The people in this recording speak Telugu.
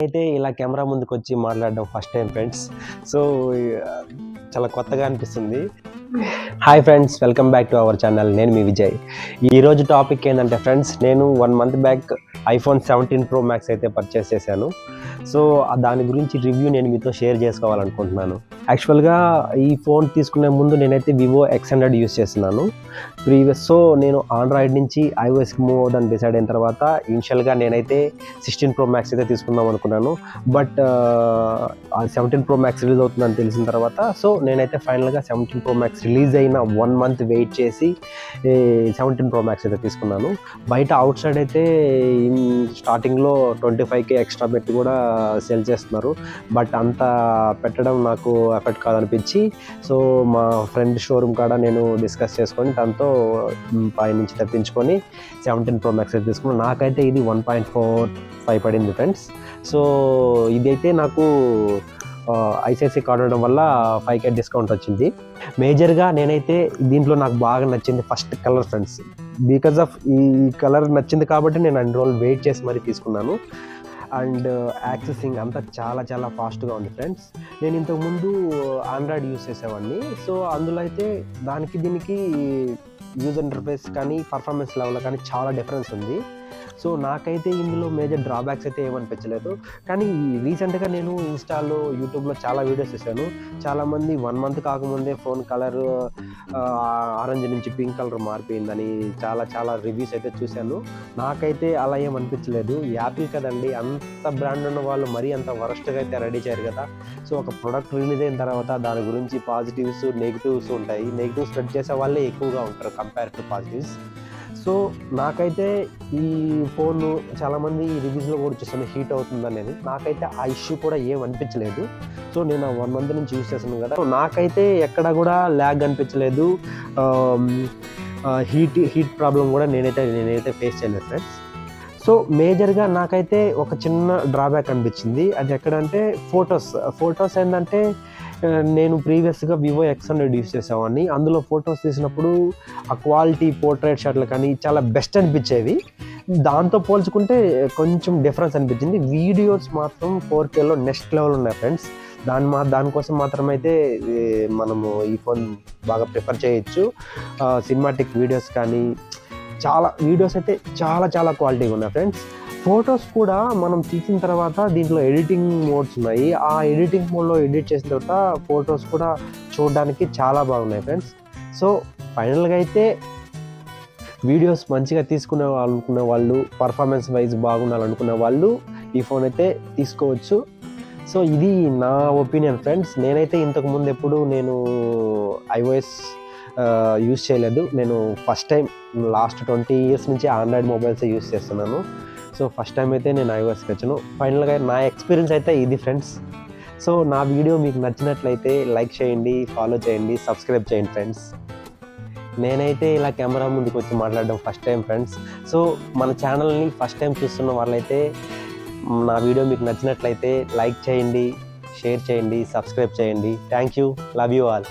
అయితే ఇలా కెమెరా ముందుకొచ్చి మాట్లాడడం ఫస్ట్ టైం ఫ్రెండ్స్. సో చాలా కొత్తగా అనిపిస్తుంది. Hi friends, welcome back to our channel. నేను మీ విజయ్. ఈరోజు టాపిక్ ఏంటంటే ఫ్రెండ్స్, నేను 1 month back iPhone 17 Pro Max అయితే పర్చేస్ చేశాను. సో దాని గురించి రివ్యూ నేను మీతో షేర్ చేసుకోవాలనుకుంటున్నాను. యాక్చువల్గా ఈ ఫోన్ తీసుకునే ముందు నేనైతే వివో X100 యూస్ చేస్తున్నాను సో నేను ఆండ్రాయిడ్ నుంచి ఐఓఎస్కి మూవ్ అవుదాన్ని డిసైడ్ అయిన తర్వాత ఇనిషియల్గా నేనైతే 16 Pro Max అయితే తీసుకుందాం అనుకున్నాను. బట్ 17 Pro Max రిలీజ్ అవుతుందని తెలిసిన తర్వాత సో నేనైతే ఫైనల్గా 17 Pro Max రిలీజ్ అయిన 1 month వెయిట్ చేసి 17 Pro Max అయితే తీసుకున్నాను. బయట అవుట్ సైడ్ అయితే స్టార్టింగ్లో 25K ఎక్స్ట్రా పెట్టి కూడా సేల్ చేస్తున్నారు. బట్ అంత పెట్టడం నాకు ఎఫెక్ట్ కాదనిపించి సో మా ఫ్రెండ్ షోరూమ్ కాడ నేను డిస్కస్ చేసుకొని తనతో పై నుంచి తప్పించుకొని 17 Pro Max అయితే తీసుకున్నాను. నాకైతే ఇది 1.45 పడింది ఫ్రెండ్స్. సో ఇదైతే నాకు ఐసిఐసి కార్డు ఉండడం వల్ల 5K డిస్కౌంట్ వచ్చింది. మేజర్గా నేనైతే దీంట్లో నాకు బాగా నచ్చింది first colour friends. Because of ఈ కలర్ నచ్చింది కాబట్టి నేను అన్ని రోజులు వెయిట్ చేసి మరీ తీసుకున్నాను. అండ్ యాక్సెసింగ్ అంతా చాలా చాలా ఫాస్ట్గా ఉంది ఫ్రెండ్స్. నేను ఇంతకుముందు ఆండ్రాయిడ్ యూస్ చేసేవాడిని. సో అందులో అయితే దానికి దీనికి యూజర్ ఇంటర్ఫేస్ కానీ పర్ఫార్మెన్స్ లెవెల్లో కానీ చాలా డిఫరెన్స్ ఉంది. సో నాకైతే ఇందులో మేజర్ డ్రాబ్యాక్స్ అయితే ఏమనిపించలేదు. కానీ రీసెంట్గా నేను ఇన్స్టాలో యూట్యూబ్లో చాలా వీడియోస్ చేశాను. చాలామంది 1 month కాకముందే ఫోన్ కలర్ ఆరెంజ్ నుంచి పింక్ కలర్ మారిపోయిందని చాలా చాలా రివ్యూస్ అయితే చూశాను. నాకైతే అలా ఏమనిపించలేదు. యాపిల్ కదండి, అంత బ్రాండ్ ఉన్న వాళ్ళు మరీ అంత వరస్ట్గా అయితే రెడీ చేయరు కదా. సో ఒక ప్రోడక్ట్ రిలీజ్ అయిన తర్వాత దాని గురించి పాజిటివ్స్ నెగిటివ్స్ ఉంటాయి. నెగిటివ్స్ స్ప్రెడ్ చేసే వాళ్ళే ఎక్కువగా ఉంటారు కంపేర్ టు పాజిటివ్స్. సో నాకైతే ఈ ఫోన్ చాలామంది రివ్యూస్లో కూడా చూస్తాను హీట్ అవుతుంది అనేది. నాకైతే ఆ ఇష్యూ కూడా ఏం అనిపించలేదు. సో నేను 1 month నుంచి యూస్ చేస్తున్నాను కదా, సో నాకైతే ఎక్కడ కూడా ల్యాగ్ అనిపించలేదు. హీట్ ప్రాబ్లం కూడా నేనైతే ఫేస్ చేయలేదు ఫ్రెండ్స్. సో మేజర్గా నాకైతే ఒక చిన్న డ్రాబ్యాక్ అనిపించింది. అది ఎక్కడంటే ఫొటోస్ ఏంటంటే నేను ప్రీవియస్గా వివో X100 యూస్ చేసేవాడిని. అందులో ఫొటోస్ తీసినప్పుడు ఆ క్వాలిటీ పోర్ట్రేట్ షాట్లు కానీ చాలా బెస్ట్ అనిపించేవి. దాంతో పోల్చుకుంటే కొంచెం డిఫరెన్స్ అనిపించింది. వీడియోస్ మాత్రం 4Kలో నెక్స్ట్ లెవెల్ ఉన్నాయి ఫ్రెండ్స్. దానికోసం మాత్రమైతే మనము ఈ ఫోన్ బాగా ప్రిఫర్ చేయొచ్చు. సినిమాటిక్ వీడియోస్ కానీ చాలా వీడియోస్ అయితే చాలా చాలా క్వాలిటీగా ఉన్నాయి ఫ్రెండ్స్. ఫొటోస్ కూడా మనం తీసిన తర్వాత దీంట్లో ఎడిటింగ్ మోడ్స్ ఉన్నాయి. ఆ ఎడిటింగ్ మోడ్లో ఎడిట్ చేసిన తర్వాత ఫొటోస్ కూడా చూడడానికి చాలా బాగున్నాయి ఫ్రెండ్స్. సో ఫైనల్గా అయితే వీడియోస్ మంచిగా అనుకునే వాళ్ళు, పర్ఫార్మెన్స్ వైజ్ బాగుండాలనుకునే వాళ్ళు ఈ ఫోన్ అయితే తీసుకోవచ్చు. సో ఇది నా ఒపీనియన్ ఫ్రెండ్స్. నేనైతే ఇంతకుముందు ఎప్పుడు నేను ఐఓఎస్ యూస్ చేయలేదు. నేను ఫస్ట్ టైం లాస్ట్ 20 years నుంచి ఆండ్రాయిడ్ మొబైల్స్ యూస్ చేస్తున్నాను. సో ఫస్ట్ టైం అయితే నేను ఐఓఎస్కి వచ్చాను. ఫైనల్గా నా ఎక్స్పీరియన్స్ అయితే ఇది ఫ్రెండ్స్. సో నా వీడియో మీకు నచ్చినట్లయితే లైక్ చేయండి, ఫాలో చేయండి, సబ్స్క్రైబ్ చేయండి ఫ్రెండ్స్. నేనైతే ఇలా కెమెరా ముందుకు వచ్చి మాట్లాడడం ఫస్ట్ టైం ఫ్రెండ్స్. సో మన ఛానల్ని ఫస్ట్ టైం చూస్తున్న వాళ్ళైతే నా వీడియో మీకు నచ్చినట్లయితే లైక్ చేయండి, షేర్ చేయండి, సబ్స్క్రైబ్ చేయండి. Thank you, love you all.